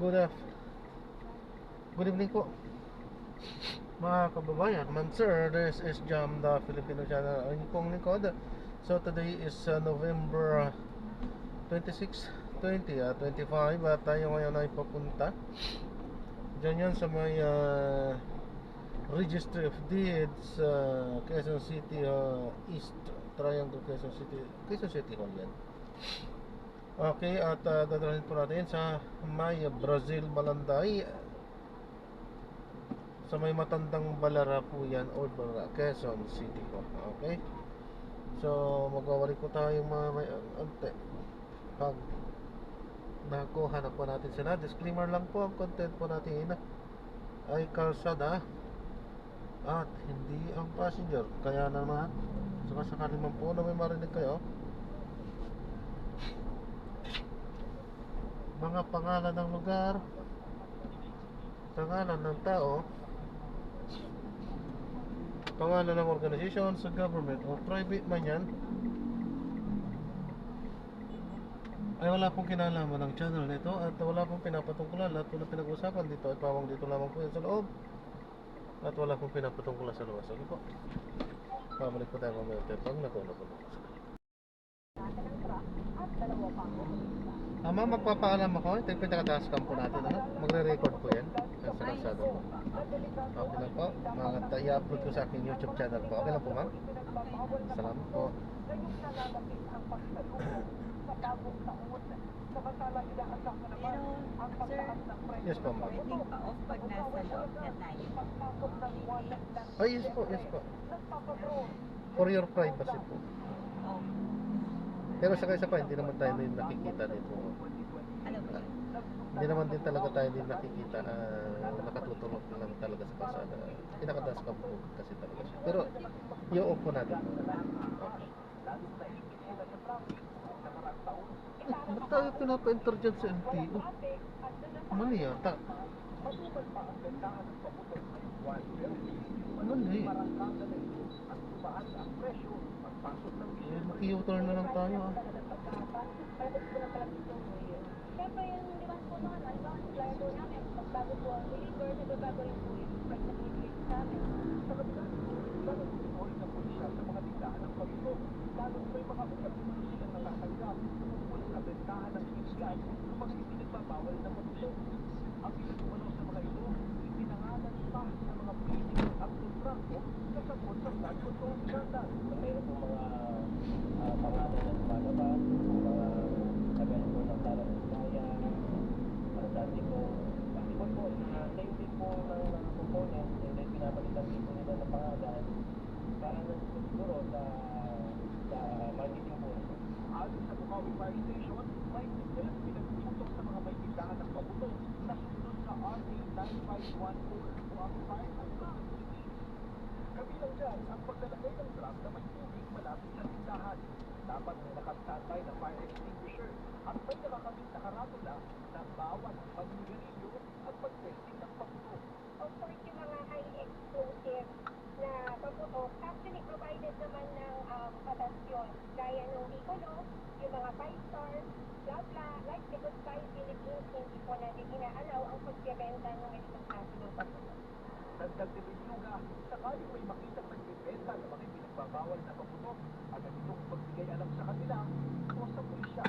Good good evening po mga kababayan. Man sir, this is Jam, the Filipino channel. Ang pong lingkod. So today is November 26, 25 at tayo ngayon ay papunta dyan yan sa may Registry of Deeds, Quezon City, East Triangle, Quezon City Hall yan. Okay, at dadalhin po natin sa may Brazil Balanday, sa may Matandang Balara po yan, Old Balara, Quezon City po. Okay, so magwawalik po tayo may ante pag nakuha na po natin sila. Disclaimer lang po, ang content po natin ay kalsada at hindi ang passenger. Kaya naman, sakasakali man po na may marinig kayo mga pangalan ng lugar, pangalan ng tao, pangalan ng organization sa government o private man yan, ay wala pong kinalaman ng channel nito at wala pong pinapatungkulan. Lahat po na pinag-usapan dito ay pawang dito lamang po yan sa loob at wala pong pinapatungkulan sa labas. Sige po, pabalik po tayo mamaya pag nakuha po. Ma'am, magpapaalam ako. Ito yung pinakataas campo natin. Magre-record po yan sa kalsada. Okay lang po. I-upload ko sa aking YouTube channel po. Okay lang po, ma'am? Salamat po. Pero, sir, Yes po, ma'am. pwedeng pa-off pag nasa loob na tayo. Oh, yes po, yes po. For your privacy po. Oh, Pero sa isa pa, hindi naman tayo din nakikita dito. ano ba yun? Hindi naman din talaga tayo din nakikita. Nakatutulog lang talaga sa kalsada. Pinakataas campo kasi talaga siya. Pero, i-off po natin. Okay. Ba't tayo pinapa-enter dyan sa LTO? Mali yata. Mali. Maki-U-turn na lang tayo Siyempre yung liman po naman, ano ba ang supplier po namin? Bago po ang deliver, nagbabago rin po yung price na delivery sa amin. Sa kabila, bago po na po siya sa mga tindahan ng pagito. Lalo may mga ulat po silang nakatanggap tungkol sa bentahan ng islas kapag hindi nagbabawal na pagito. Ang pinagumano sa mga ito, ipinangalan pa sa mga piling at kontrako na sagot sa flood control scandal. Mayroon po mga pangalan ng lumalabas, mga kagaya po ng talang kaya, dati po, pakibon po, same din po ng mga components, and then pinapalitan din po nila ng pangalan para siguro sa marketing po. Ayon sa Bukawi Fire Station, may details pinagtutok sa mga may tindahan ng pabuto na susunod sa RA 9514 o ang fire control. Kabilang dyan ang paglalagay ng truck na may tubig malapit sa tindahan. Dapat may nakastandby na fire extinguisher at may nakakabit na karatula na bawat pag-nigarilyo at pag-testing ng pabuto. Of course, yung mga highly explosive na paputok, actually provided naman ng batas yun. Gaya ng Bicono, yung mga 5 stars, blah blah, like the Good Sky Philippines, hindi po natin inaalaw ang pagbibenta ng ganitong klase ng paputok. Dagdag din iluga, sakali may makitang nagbibenta ng mga pinagbabawal na paputok, agad itong pagbigay alam sa kanila o sa pulisya.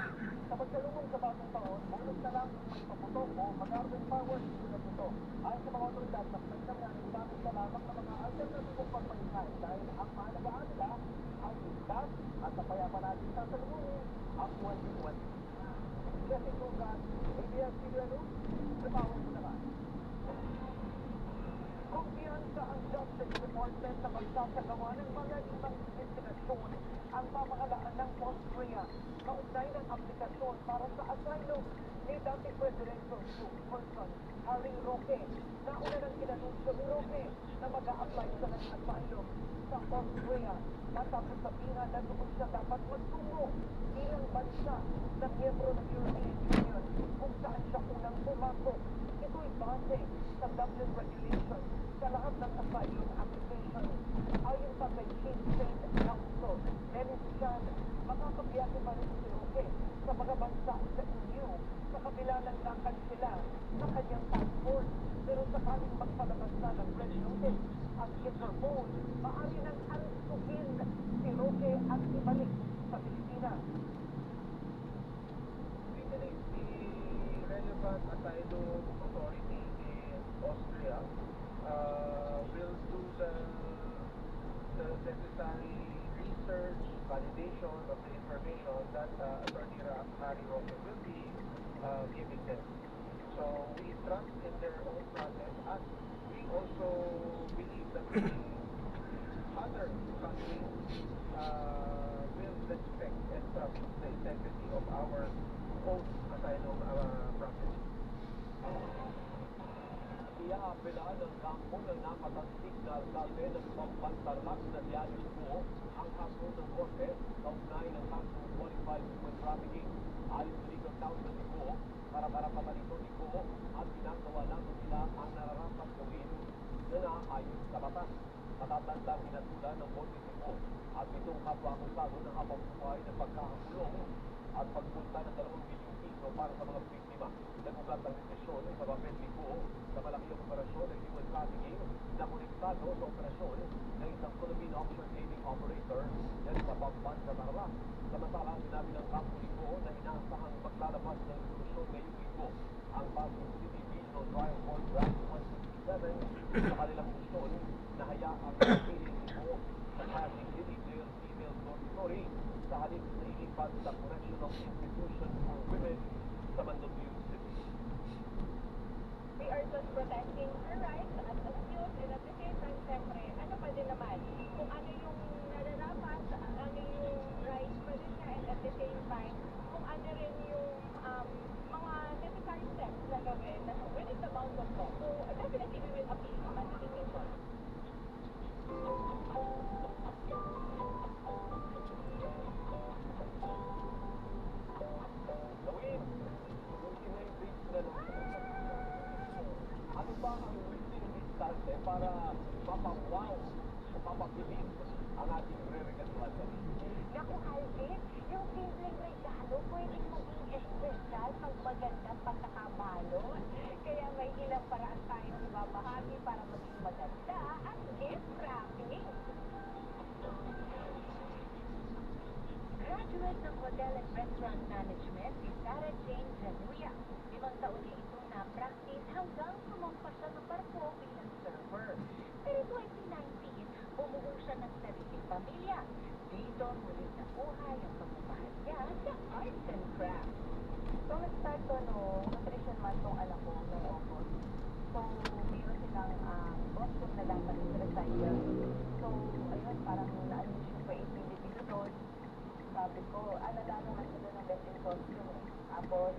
Sa pagsalubong sa bagong taon, bonus na lang may paputok o mag-arming powers na putok. Ayon sa mga otoridad, nakita nga gumamit na lamang ng mga alternatibong pagpalitan dahil ang mahalagaan nila ay ligtas at napayapa natin sa salubungin ang 2020. Kasi Lugan, ABS-CBN News, Trabaho mo naman. Kumpiyansa ang Justice Department sa pagsasagawa ng mga ibang investigasyon ang pamahalaan ng Austria kaugnay ng aplikasyon para sa asylum ni dating presidential spokesperson Harry Roque. Nauna nang inanunsyo ni Roque na mag-a-apply siya ng asylum sa Austria matapos sabihan na doon siya dapat magtungo bilang bansa na miyembro ng European Union kung saan siya unang pumasok. Ito'y base sa Dublin Regulations sa lahat ng asylum application. Ayon pa kay Chief State Counsel Dennis Chan, makakabiyahe pa rin si Roque sa mga bansa sa EU sa kabila ng nakansilan niya sa kanyang passport. Pero sakaling magpalabas na ng red notice ang Interpol, maaari nang arestuhin si Roque at ibalik sa Pilipinas. Recently, the relevant asylum authority in Austria will do the necessary research, validation of the information that Attorney Harry Roque will be giving them. So we trust in their own process, and we also believe that the other countries will respect and trust the integrity of our own asylum process. Iaapelaan ng kampo ng napatantik na alkalde ng Pampantarlac na Diario Ko ang kaso ng korte kaugnay ng kasong qualified human trafficking. Ayon sa legal counsel ni Ko, harap-harapan pa nito ni Ko at ginagawa lamang nila ang nararapat gawin na naaayon sa batas. Matatandang hinatulan ng korte si Ko at itong kapwa-akusado ng habang buhay na pagkakakulong at pagpunta ng 2 bilyong piso para sa mga biktima. Nagugat ang desisyon sa papel ni Ko sa malaking operasyon ng human trafficking na konektado sa operasyon ng isang Philippine offshore gaming operator yan sa Bamban sa Tarlac. Samantala, sinabi ng kampo ni Ko na inaasahang maglalabas ng resolusyon ngayong linggo ang Pasig City Regional Trial Court Draft 167 sa kanilang desisyon na hayaang piling ni Ko sa Pasig City Jail Female Dormitory sa halip na ilipat sa Correctional Institution for Women sa Mandaluyong City. We are just protecting her rights as accused, and at the same time, siyempre, ano pa din naman, kung ano yung nararapat, ano yung rights pa din niya, and at the same time, kung ano rin yung mga necessary steps na gawin within the bounds of law. So, definitely we will appeal naman sa decision. Gawin! Yung kinaibrate na ano ba ang within diskarte para mapawaw o mapakilig ang ating re-regaluhan kami? Naku, Alvin, yung simpleng regalo pwedeng maging espesyal pag magandang pagkakabalot. Kaya may ilang paraan tayong ibabahagi para maging maganda ang gift wrapping. Graduate ng Hotel and Restaurant Management si Sarah Jane Januya. 5 taon niya itong na-practice hanggang sumampa siya ng barko bilang server. Pero 2019, bumuo siya ng sariling pamilya. Dito muling nabuhay ang pagmamahal niya sa arts and crafts. So, nag-start ko nutrition month tong anak ko noong August. So, mayroon silang costume na dapat i-recycle. So, ayun, parang na-unleash yung creativity ko doon. Sabi ko, nagano nga sila ng best in costume. Tapos,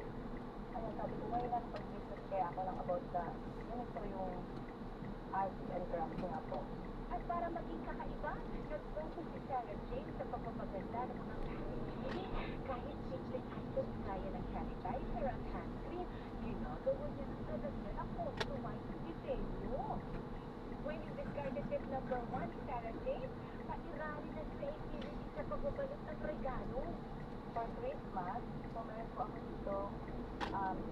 ayun, sabi ko, why not pag-business kaya ako lang about the, ito yung arts and crafts nga po. At para maging kakaiba, nag-focus si Sarah Jane sa pagpapaganda ng mga packaging. Kahit simpleng items gaya ng sanitizer at hand cream, ginagawa niya ng talagyan na customized disenyo. Winning discarded tip number 1 ni Sarah Jane, pairali ng creativity sa pagbabalot ng regalo. For Christmas, meron po ako dito,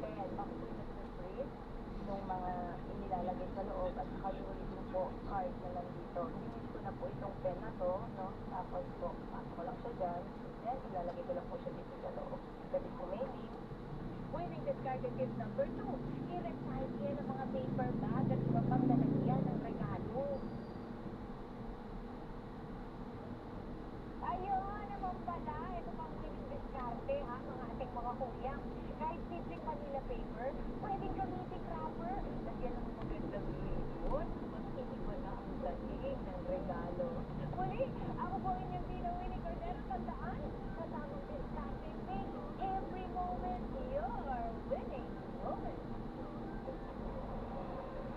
pen, makukulit na surprise, yung mga inilalagay sa loob, at saka yung po, card na lang dito. Ginis ko na po itong pen na to, no? Tapos po, pasok ko lang siya dyan, then ilalagay ko lang po siya dito sa loob. Pwede po mailing. Winning discarded tip number 2, i-recycle ang mga paper bag at iba pang lalagyan ng regalo. Ayun naman pala, ito pang winning diskarte ha, mga ating mga kuya. Kahit simpleng Manila paper, pwedeng gamitin wrapper. Lagyan ng magandang ribbon, mas iba na ang dating ng regalo. Muli, ako po inyong Tino Winnie Cordero, tandaan, kasamang diskarte make every moment your winning moment.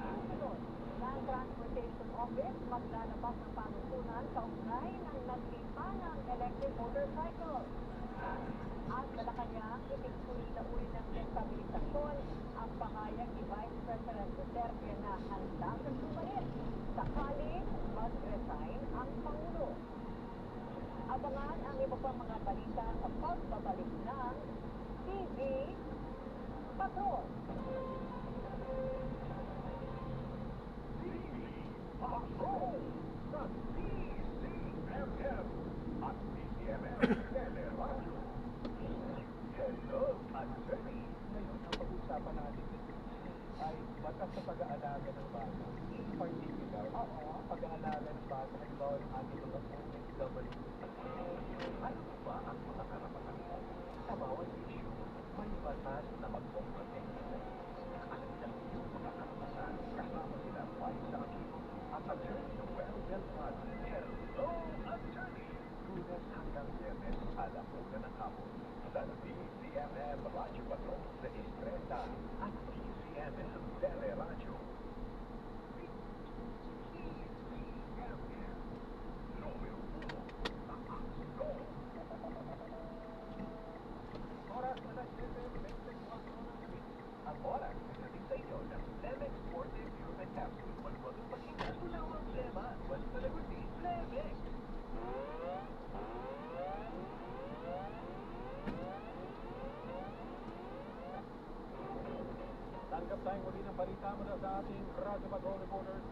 Susunod, Land Transportation Office maglalabas ng panutunan kaugnay ng naglipa ng electric motorcycle. At Malacanang, itigsuli na uri ng rehabilitasyon ang pahayag ni Vice President Duterte na handa sa sumalit sakaling mag-resign ang Pangulo. Abangan ang iba pang mga balita sa pagbabalik ng TV Patrol. sa DCMM at DCMM Teleradyo. Hello, Attorney. Ngayon, ang pag-uusapan natin ay batas sa pag-aalaga ng bata. In particular, pag-aalaga ng bata, halimbawa ng ating mga OFW. Ano ba ang mga karapatan mo? Sa bawat issue, may batas na magpoprotekta sa iyo. Alamin ang iyong mga karapatan kasama sila Wise sa Aquino at Attorney Noel Del Prado. Hello, Attorney! Lunes hanggang Biyernes, alauna ng hapon. Sa DCMM Radyo Patrol sa Estrella at DCMM Teleradyo. DCMM, numero 1 sa Axo. Oras na nag-24 ng gabi. Ang oras na natin sa inyo ng Lemex Forte Pure Capsule. Malwagong paghinga, tulawang lema. Basta laguti, Lemex. Tanggap tayo muli ng balita mula sa ating Radyo Patrol reporters.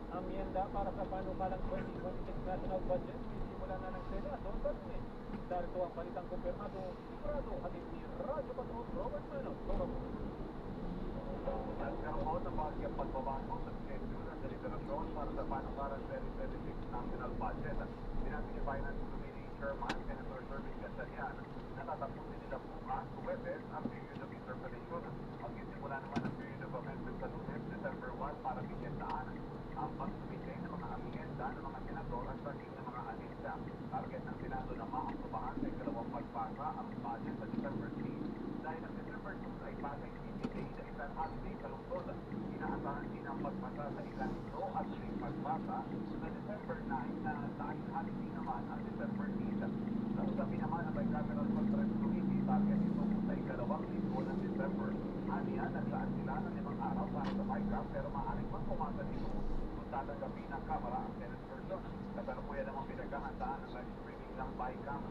Amyenda para sa panukalang 2026 national budget simula na ng Senado sa Lunes. Darito ang balitang kumpirmado, sigurado hatid ni Radyo Patrol Robert Manos. Nagkaroon ng bagyang pagbabago sa schedule ng deliberasyon para sa panukalang 2026 national budget. Sinabi ni Finance Committee Chairman Senator Jervin Gatchalian na tatapusin nila bukas Huwebes ang period of interpretation. Magsisimula naman ang period of amendment sa Lunes, December 1 para binyendaan ang pagsumite ng mga amyenda ng mga senador at saging ng mga ahensya. Target ng Senado na maaprobahan sa ikalawang pagpasa ang budget sa December 3 dahil ang December 2 ay patay CPA na isang holiday sa lungsod. Inaasahan din ang pagpasa sa ilang no at ring pagpasa sa December 9 na dahil holiday naman ang December 8. Sa usapin naman ng Bicameral Conference Committee, target ito sa ikalawang linggo ng December. Aniya, nagsaan sila ng 5 araw para sa BICAM pero maaaring magpumasa dito kung tatanggapin ng Kamara ang Senate version. Kasalukuyan naman pinaghahandaan ng live streaming ng BICAM.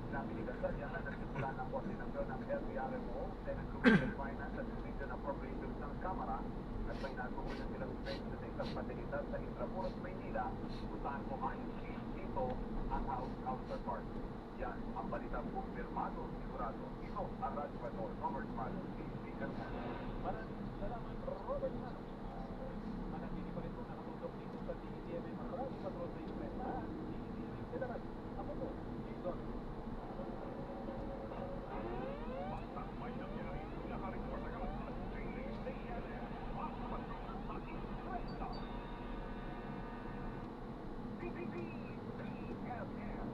Sinabi ni Gatchalian na nagsimula ng koordinasyon ng LTRMO, Senate Committee on Finance at Division Appropriations ng Kamara at may natugunan silang space sa isang pasilidad sa Intramuros, Maynila kung saan kumain dito ang House counterpart. Yan ang balita po, firmado, sigurado. Ito ang Radyo Patrol, Robert Manos, Maraming salamat, Robert Manos. Manatili pa rin po nakatutok dito sa DCMM Radyo Patrol sa Estrella at DCMM Teleradyo. Ako po, Jason. Basta may nangyari, nakareport agad sa Daily Station. Radyo Patrol sa Estrella. DCMM,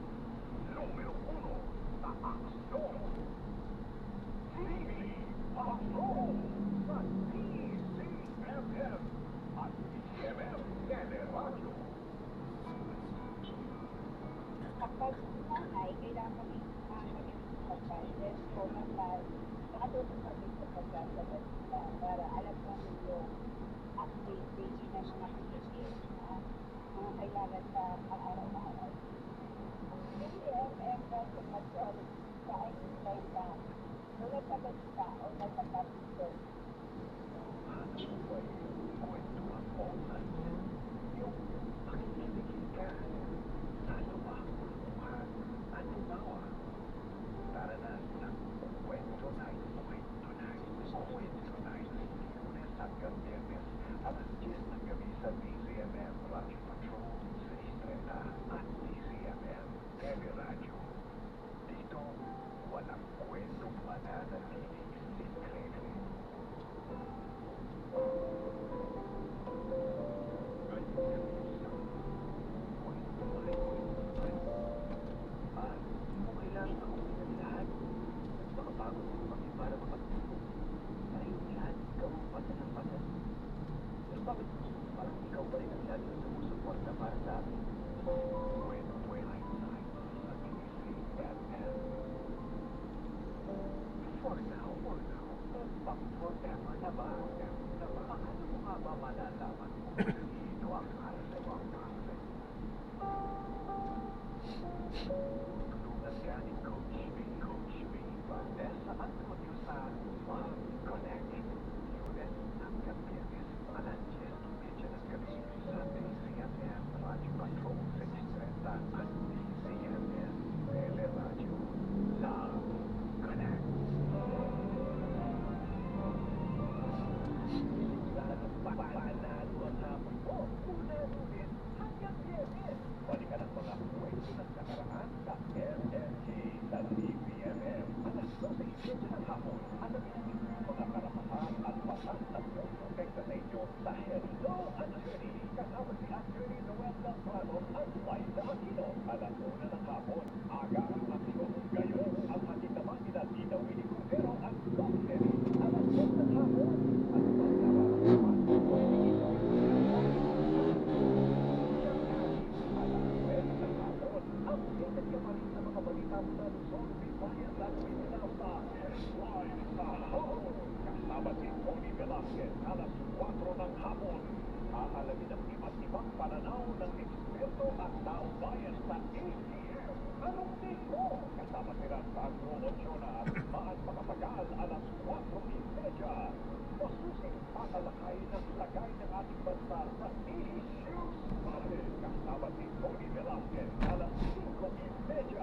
numero 1 sa Axo. TV Patrol sa DCMM at DCMM Teleradyo. Kapag nanay, kailangan kami mag-budget o nakatulong kami sa pagkasagot para alam namin yung updating ng mga communities na mga kailangan sa pang-araw-araw. DCMM kasi majority sa aking na nung nagkabalita o nagkakapito. Ano ba yung kwento ng online? Yung makikinig ka sa lumang kulungan at umawa. Tara na ng kwento night, kwento night, kwento night. Lunes hanggang Biyernes, alas 10 ng gabi sa DCMM Radyo Patrol sa Estrella at DCMM Teleradyo. Dito, walang kwentong mananatiling sikreto. Mo kailangan ako ng lahat. Makapagod mo kami para makatulog. Tayong lahat, ikaw ang pata ng pata. Pero bakit parang ikaw pa rin ang lagi na sumusuporta para sa akin? When hindsight sa DCMM. For now, pang forever na ba? Paano mo nga ba malalaman kung sino ang para sa iyo ang para sa iyo? Tulungan ka ni Coach B. Vanessa Antonio sa Mom Connect. Lunes hanggang Biyernes, alas 10:30 ng gabi sa DCMM. impecha ng hapon at ang mga karapatan at batas na protekta sa inyo sa Hello Attorney. Kasama si Attorney Noel Zambrano at Liza Aquino. Alas 1 ng hapon, aga ang aksyon. Ngayon, ang hatid naman nila Tita Winnie Cordero at Doc Terry. Alas 2 ng hapon, at magkaraman updated ka pa rin sa mga balita sa Luzon, Visayas at Mindanao sa Live sa Hapon. Kasama si Tony Velasquez, alas 4 ng hapon. Aalamin ang iba't ibang pananaw ng eksperto at taong bayan sa ATM. Anong take mo? Kasama si Sandro Ochoa at Maan Pakapagal, alas 4:30. Masusing tatalakay ng lagay ng ating bansa sa issues. Kasama si Tony Velasquez, alas 5:30.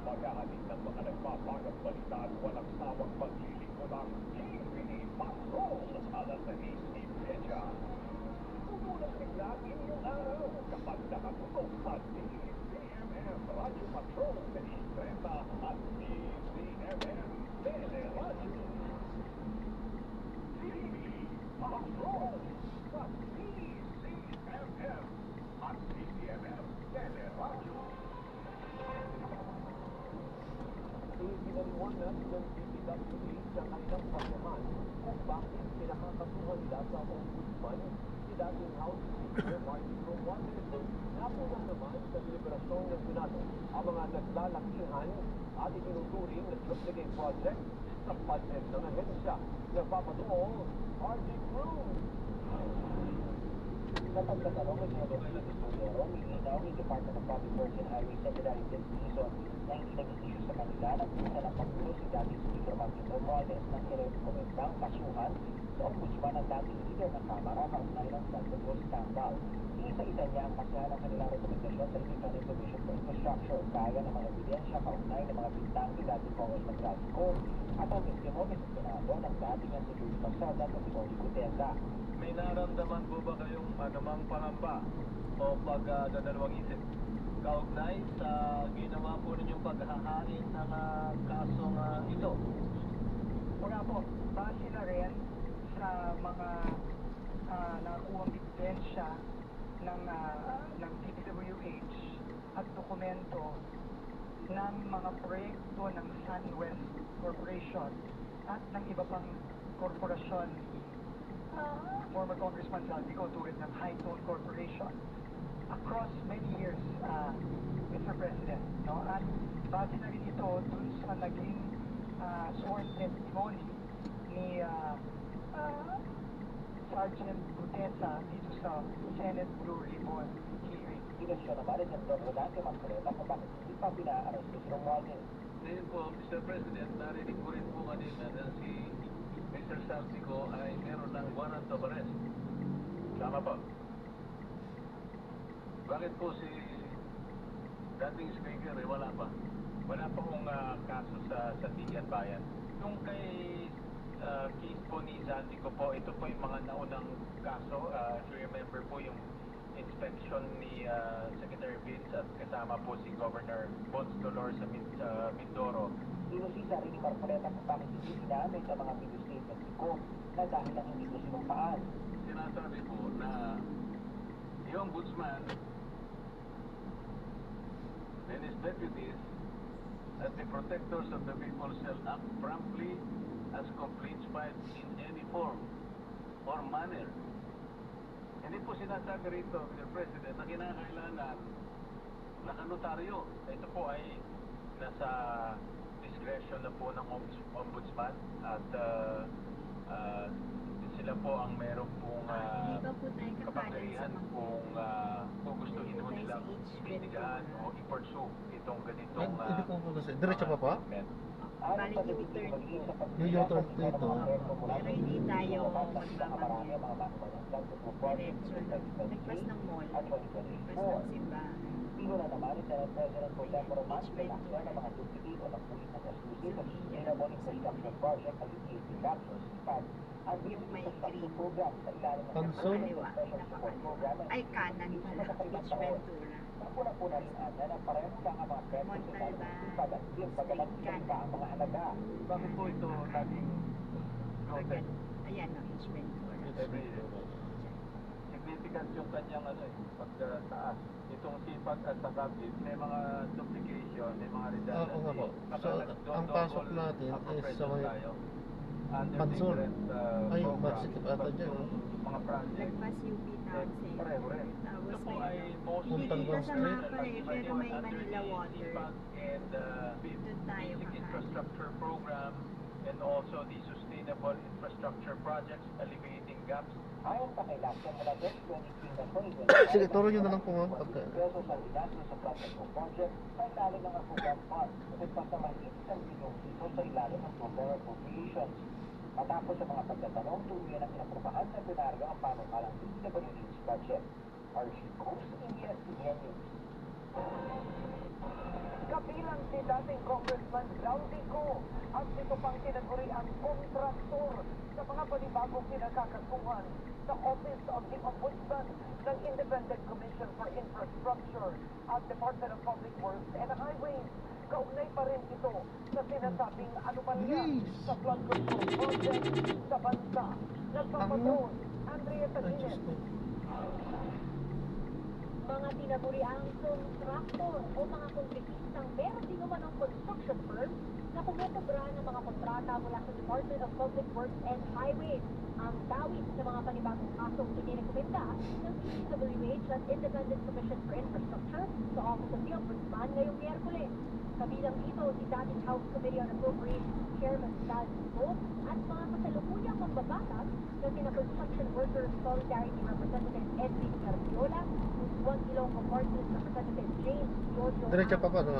Maghahatid ng mga nagpapagang balita at walang sawang paglilingkod ang TVD Patrol, alas 6:30. Puno ng sigla inyong araw kapag nakatutok sa DZMM Radio Patrol 6:30 at DZMM Teleradyo. TV Patrol sa DZMM at DZMM Teleradyo. Pinaliwanag ng DPWH sa kanilang pagyaman kung bakit pinakakasuhan nila sa ombudsman si dating House Speaker Martin Romualdez. Napuna naman sa deliberasyon ng Senado ang mga naglalakihan at itinuturing na duplicate project sa budget ng ahensya. Nagpapatuo, RJ Cruz. Sa pagtatanong ng Senador Philippines Cordero, nilinaw ni Department of Public Works and Highway Secretary Vince Dizon na hindi naging issue sa kanila na pinsa ng Pangulo si dating Speaker Martin Romualdez ng irekomendang kasuhan sa ombudsman ng dating leader ng Kamara kaugnay ng flood control scandal. Isa-isa niya ang kasihan ng kanilang rekomendasyon sa Independent Commission for Infrastructure gaya ng mga ebidensya kaugnay ng mga bintang ni dating Congressman Rafi Go at ang testimonya sa Senado ng dating ang security consultant na si Tony Gutesa. May naramdaman po ba kayong anumang pangamba o pagdadalawang isip kaugnay sa ginawa po ninyong paghahain ng kasong ito? Wala po, base na rin sa mga nakuhang ebidensya ng DPWH at dokumento ng mga proyekto ng SunWest Corporation at ng iba pang korporasyon former Congressman Saldico tulad ng High Tone Corporation across many years, Mr. President, no? At base na rin ito dun sa naging sworn testimony ni Sergeant Gutesa dito sa Senate Blue Ribbon hearing. Kinasyon naman ni Senador Rodante Marcoleta kung bakit hindi pa pinaaresto si Romualdez. Ngayon po, Mr. President, narinig ko rin po kanina na si Mr. Saldico ay meron ng warrant of arrest. Tama po. Bakit po si dating speaker wala pa? Wala pa kong kaso sa Sandigan Bayan. Nung kay case po ni Saldico po, ito po yung mga naunang kaso. If you remember po yung inspection ni Secretary Vince at kasama po si Governor Bons Dolor sa Mindoro. Inusisa rin ni Marcoleta kung bakit hindi ginamit ang mga video statement ni Go na dahil lang hindi ko sinumpaan. Sinasabi po na yung ombudsman and his deputies as the protectors of the people shall act promptly as complaints filed in any form or manner. Hindi po sinasabi rito, Mr. President, na kinakailangan nakanotaryo. Ito po ay nasa discretion na po ng ombudsman at sila po ang meron pong kapangyarihan kung gustuhin mo nilang binigaan o i-pursue itong ganitong Hindi ko kasi. Diretso pa pa? Balik yung U-turn po. Yung U-turn dito. Pero hindi tayo magmamakit. Diretso lang. Nagpas ng mall. Nagpas ng simbahan. Tino na naman ni Senate President Pro Tempore Roman pinakya ng mga duplicate o napulit na gasusin sa Sustainable Infrastructure Project at EPA Captions, SPAD, at Infrastructure Program sa ilalim ng Consol? Special Support Program Ay, kanan pala. Beach Ventura. Napuna-puna rin anya na pareho lang ang mga presyo sa Montalban, lupad at yung bagamat iba ang mga halaga. Bakit po ito naging noted Ayan, no, it's Ventura. every year? Significant yung kanyang pagtaas. Itong sipag at sakabit, may mga duplication, may mga redundancy. Oo nga po. Baka So, nag-double ang pasok natin is appropriation sa may tayo. Under Pansol. different Ay, programs. magsikip ata But dyan, yung mga project, Lagpas UP Townsend. pareho rin. Tapos Ito po may ay ano. mostly Puntang Hindi dito sa Street. mapa eh, pero may Manila Water. And Doon tayo basic kakain. infrastructure program and also the sustainable infrastructure projects alleviating gaps. Ayon pa kay Lacta mula 2023 na 2025, Sige, turo nyo na lang po ma'am pagka... pesos ang ginastos sa project o project sa ilalim ng Afugan Fund at pa sa mahigit 1 bilyong piso sa ilalim ng Program Appropriations. Matapos sa mga pagtatanong, tuloy ang inaprubahan sa plenaryo ang panukalang DPWH budget. RG Cruz, ESPN News. Kabilang si dating Congressman Claudio Co at ito pang tinaguri ang kontraktor sa mga panibagong pinagkakasuhan sa Office of the Ombudsman ng Independent Commission for Infrastructure at Department of Public Works and Highways. Kaugnay pa rin ito sa sinasabing anomalya sa flood control project sa bansa. Nagpapatrol, Andrea Ay, Taguines. Diyos ko. Mga tinaguriang kontraktor o mga kontratistang meron din naman ng construction firm na kumukubra ng mga kontrata mula sa Department of Public Works and Highways. Ang dawit sa mga panibagong kasong inirekomenda ng DPWH at Independent Commission for Infrastructure sa Office of the Ombudsman ngayong Miyerkules. Kabilang dito si dating House Committee on Appropriations Chairman Salvi Go at mga kasalukuyang mambabatas na sina Construction Workers Solidarity Representative Edwin Garciola, One Ilonggo Party List Representative James Giorgio Diretso pa po, no?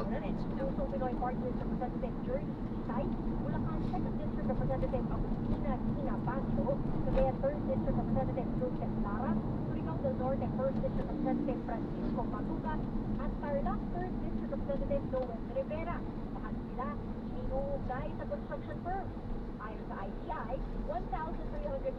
Pusong Pinoy Party List Representative Journey Isay, Bulacan 2nd District Representative Agustina Tina Pancho, Cagayan 3rd District Representative Joseph Lara, Surigao del Norte 1st District Representative Francisco Matugas, at Tarlac 3rd District Representative Noel Rivera. Lahat sila inuugnay sa construction firm. Ayon sa ICI, 1,300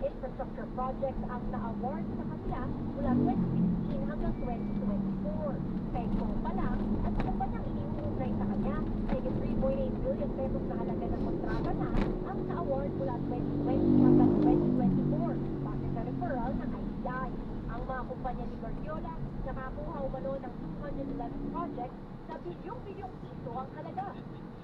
infrastructure projects ang na-award sa kanila mula 2016 hanggang 2024. Kaya ito pa lang, at sa kumpanyang iniuugnay sa kanya, ay 3.8 billion pesos na halaga ng kontrata na ang na-award mula 2020 hanggang 2024. Base sa referral ng ICI. Ang mga kumpanya ni Guardiola nakakuha umano ng 211 projects na bilyong-bilyong piso ang halaga.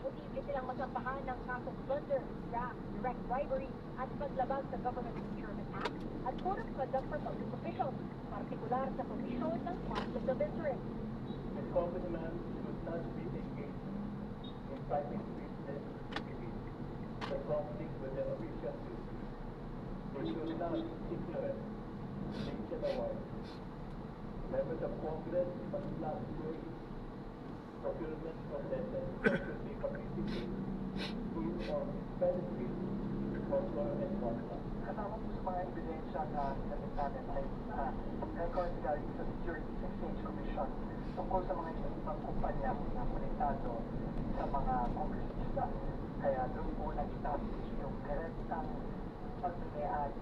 Posible silang masampahan ng kasong plunder, graft, direct bribery at paglabag sa Government Procurement Act at Code of Conduct for Public Officials, partikular sa komisyon ng conflict of interest. The Congressman should not be engaged in private business activities that conflict with their official duties. They should not influence nationwide. Members of Congress must not wage procurement processes that should be participated in or benefit from government contracts. Kasama po sa mga ebidensya na ginamit natin ay record galing sa Securities Exchange Commission tungkol sa mga ibang kumpanya na konektado sa mga kongresista. Kaya doon po nag-establish yung direktang pagmayari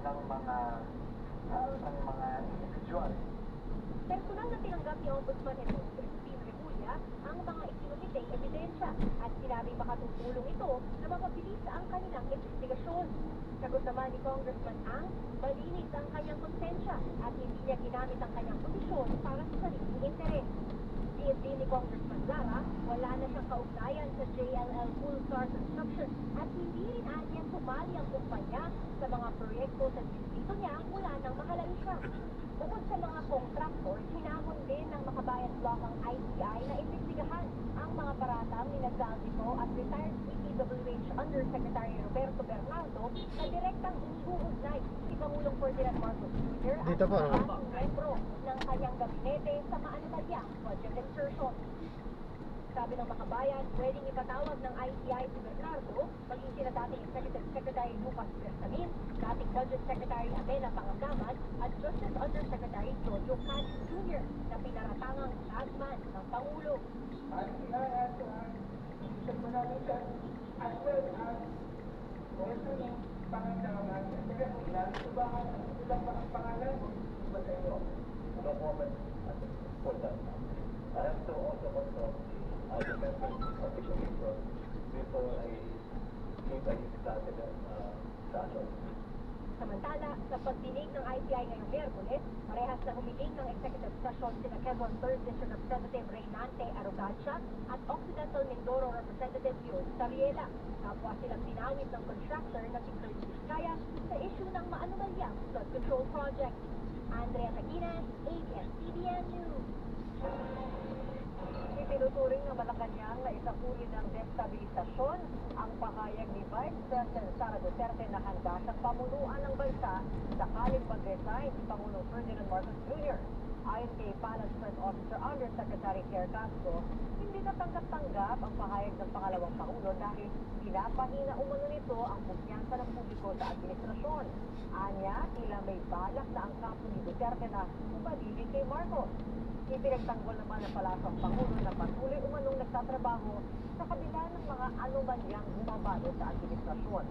ng mga individual. Personal na tinanggap ni Ombudsman Henry Crispin Rebulla ang mga isinumiteng ebidensya at sinabing makatutulong ito na mapabilis ang kanilang investigasyon. Sagot naman ni Congressman Ang, malinis ang kanyang konsensya at hindi niya ginamit ang kanyang posisyon para sa sariling interes. Diyan din ni Congressman Lara, wala na siyang kaugnayan sa JLL Pulsar Construction at hindi rin anya sumali ang kumpanya sa mga proyekto sa distrito niya mula nang mahalal siya. Bukod sa mga kontraktor, hinamon din ng Makabayan Block ang ICI na imbestigahan ang mga paratang ni Zaldico at retired DPWH Undersecretary Roberto Bernardo na direktang iniuugnay si Pangulong Ferdinand Marcos Jr. at Dito po, no? mga membro ng kanyang gabinete sa maanomalyang budget insertion. Sabi ng Makabayan, pwedeng ipatawag ng ICI si Bernardo, maging sina dating Executive Secretary Lucas Bersamin, dating Budget Secretary Atena Pangandaman, at Justice Undersecretary Jojo Castro Jr. na pinaratangang flagman ng Pangulo. ICI has to act sa panalitan as well as Bersamin, Pangandaman, at saka nasubahan ang ilang pangalan ba sa iyo? No comment for that. I have to also consult the other members officially before I give a definite status. Samantala, sa pagdinig ng ICI ngayong Miyerkules, parehas na humiling ng executive session sina Quezon 3rd District Representative Reynante Arrogancia at Occidental Mindoro Representative Yul Sariela. Kapwa silang dinawit ng contractor na si Kurt Vizcaya sa issue ng maanumalyang flood control project. Andrea Taginas, ABS-CBN News. Itinuturing ng Malacanang na isang uri ng destabilisasyon ang pahayag ni Vice President Sara Duterte na handa siyang pamunuan ng bansa sakaling mag-resign si Pangulong Ferdinand Marcos Jr. Ayon kay Palace Press Officer Undersecretary Claire Castro, hindi natanggap-tanggap ang pahayag ng pangalawang Pangulo dahil pinapahina umano nito ang kumpiyansa ng publiko sa administrasyon. Anya, tila may balak na ang kampo ni Duterte na umaligid kay Marcos. Ipinagtanggol naman ng palasang Pangulo na patuloy umanong nagtatrabaho sa kabila ng mga anomanyang bumabalo sa administrasyon.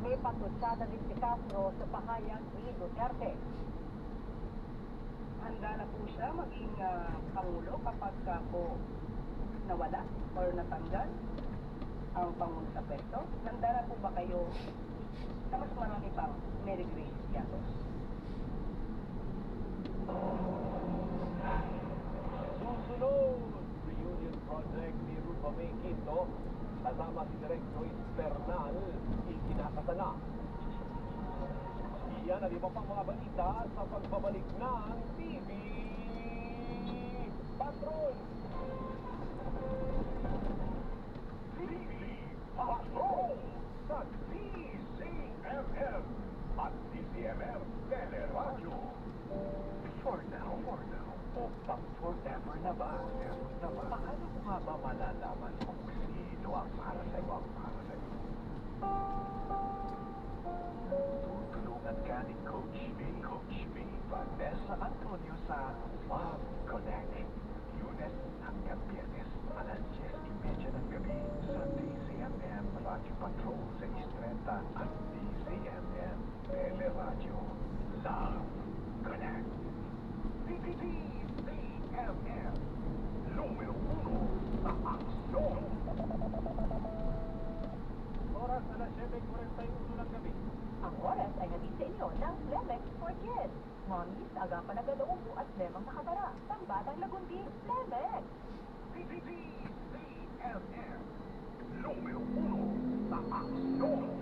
May patutsada din si Castro sa pahayag ni Duterte. Handa na po siya maging Pangulo kapag po nawala or natanggal ang Pangulo sa pwesto. Handa na po ba kayo sa mas marami pang Mary Grace Yatos? Susunod, reunion project ni Rupa May Quinto kasama si Direk Joyce Bernal ikinakasana. Iyan ang iba pang mga balita sa pagbabalik ng TV Patrol. TV Patrol sa DCMM at DCMM Teleradyo. For now, o pang forever na ba? Paano mo nga ba malalaman kung sino ang para sa iyo? Tutulungan ka ni Coach B, Vanessa Antonio sa Love Connect. Lunes hanggang Biyernes, alas 10:30 ng gabi sa DCMM Radio Patrol sa Istreta at DCMM Teleradyo. Love Connect. DCMM, numero 1 sa aksyon. Oras alas 7:41 ng gabi. Ang oras ay hatid sa inyo ng Flemex for Kids. Mommies, agapan agad ang ubo at lemang nakatara. Pambatang lagundi, Flemex. DCMM, numero 1 sa aksyon.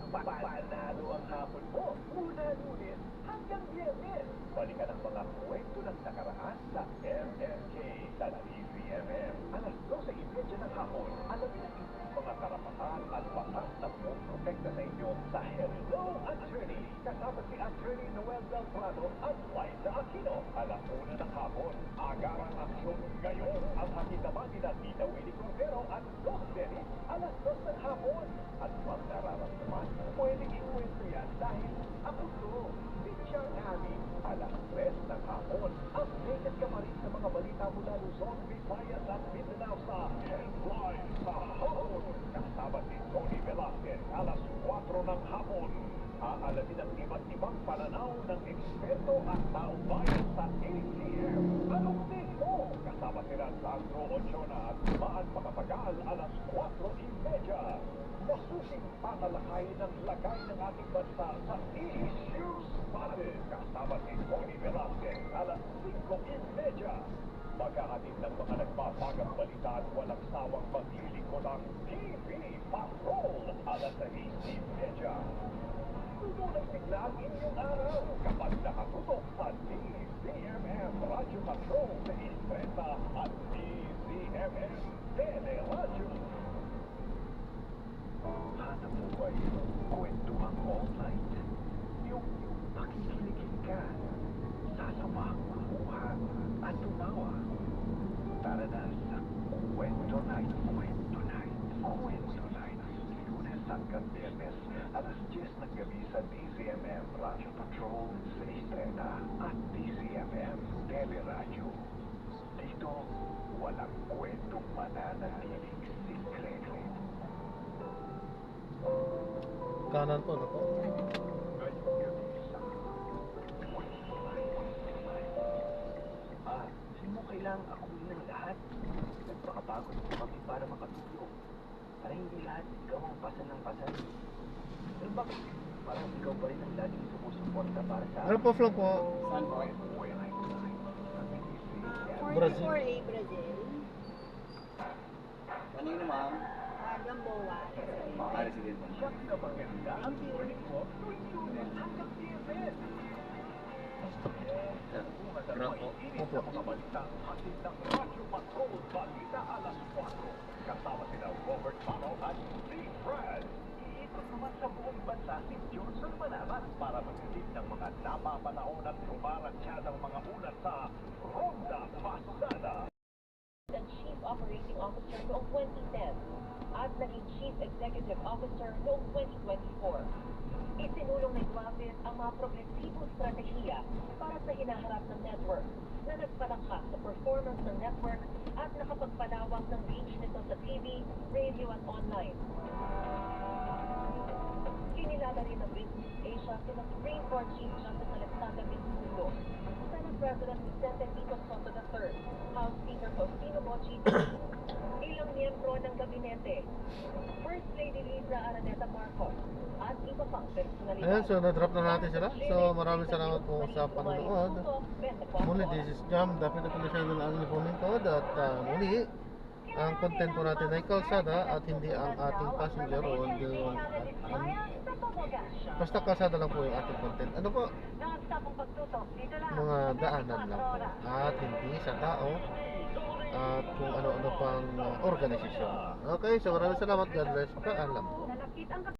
Panalo ang hapon mo mula Lunes hanggang Biyernes. Balikan ang mga kwento ng nakaraan sa MMK sa DCMM. Alas 12:30 ng hapon, alamin ang mga karapatan at batas na protekta sa inyo sa Hello Attorney. Kasama si Attorney Noel Del Prado at Liza Aquino. Alas 1 ng hapon, agarang aksyon ngayon ang hatid naman nila Tita Willie Cordero at Doc Denny. Alas 2 ng hapon. At pag nararamdaman, pwedeng ikwento yan dahil ako to, si Chang Ami. Alas 3 ng hapon, updated ka pa rin sa mga balita mula Luzon, Visayas at Mindanao sa Headline sa Hapon. Kasama si Tony Velasquez, alas 4 ng hapon. Aalamin ang iba't ibang pananaw ng eksperto at taong bayan sa ATM. Anong take mo? Kasama sila Sandro Ochona at Maan Pakapagal, alas 4:30. Masusing tatalakayin ng lagay ng ating bansa sa Issues Spotted. Kasama si Tony Velasquez, alas 5:30. Maghahatid ng mga nagpapagang balita at walang sawang maglilingkod ang TV Patrol, alas 6:30. Tunay sigla ang inyong araw kapag nakatutok sa DCMM Radio Patrol sa Istreta at DCMM Teleradyo. Hanap mo ba yung kwentuhan all night? Yung makikiligin ka, sasabang makuha at tumawa. Tara na sa Kwento Night. Lunes hanggang Biyernes, alas 10 ng gabi sa DCMM Radio Patrol sa Istreta at DCMM Teleradyo. Dito, walang kwentong mananatiling sikreto. Kanan po na po. Ngayong gabi sa lang ako ng lahat. Nagpakapagod po kami para makatulong. Para hindi lahat ikaw ang pasan ng pasan. Pero bakit? Parang ikaw pa rin ang laging sumusuporta para sa Ano po, Flo po? Saan po? Brazil. 44A Brazil. Kanino, ma'am? Gamboa. Sige, ma'am. Thank you. Grab po. Opo. Kasama sila Robert Pano at Steve Brad. Iikot naman sa buong bansa si Johnson Manabat para magsilip ng mga napapanahon at rumaransyadang mga ulat sa Ronda Pasada. The Chief Operating Officer noong 2010 at naging Chief Executive Officer noong 2024. Isinulong ni Duaves ang mga progresibong strategiya para sa hinaharap ng network na nagpalakas sa performance ng network at nakapagpalawak ng reach nito sa TV, radio at online. Kinilala rin ng Business Asia sina Supreme Court Chief Justice Alexander Vinculo, Senate President Vicente Tito Soto III, House Speaker Faustino Mochi, ilang miyembro ng gabinete, First Lady Liza Araneta Marcos, at iba pang personalidad. Ayan, so na-drop na natin sila. So maraming salamat po sa panonood. Muli, this is Jam. Dapat na po na sa inyo ang lingkod at muli, ang content po natin ay kalsada at hindi ang ating passenger o hindi yung basta kalsada lang po yung ating content. Ano po? Mga daanan lang po at hindi sa tao at kung ano-ano pang organisasyon. Okay, so maraming salamat. God bless. Paalam po.